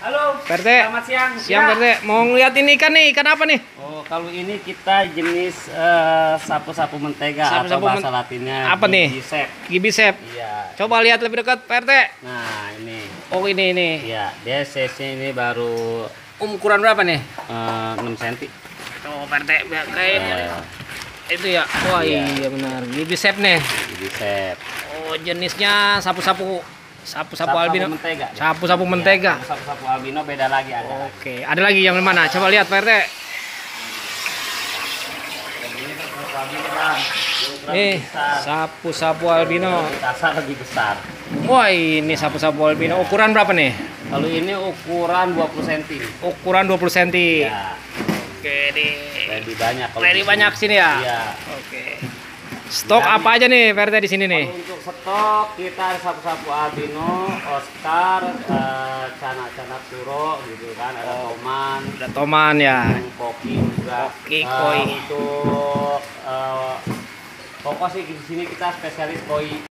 Halo, PRT. selamat siang. Siang, PRT. Mau ngeliat ini ikan nih, ikan apa nih? Oh, kalau ini kita jenis sapu-sapu mentega atau Sapu-sapu bahasa latinnya apa nih? gibisep. Gibisep. Iya. Coba lihat lebih dekat, PRT. Nah, ini. Oh, ini. Iya, dia size-nya ini baru Ukuran berapa nih? 6 cm. Tuh, PRT. Kayak itu ya. Wah, iya benar. Gibisep nih. Gibisep. Oh, jenisnya sapu-sapu albino. Mentega. Sapu-sapu mentega. Iya, sapu-sapu albino beda lagi ada. Oke, ada lagi yang mana? Coba lihat, PRT. Ini sapu albino, Bang. Ukuran Nih, besar. sapu-sapu albino. Kasar lebih besar. Wah, ini sapu-sapu albino. Ukuran berapa nih? Kalau ini ukuran 20 cm. Ukuran 20 cm. Ya, Oke, nih. lebih banyak kalau Lebih di sini. banyak sini ya? Iya. Oke. Stok apa aja nih, PRT di sini nih? Kalau untuk stok kita ada sapu-sapu albino, Oscar, canak-canak turo gitu kan, ada toman, Ada toman ya. koki juga. Koki, koi. Untuk pokok sih di sini kita spesialis koi.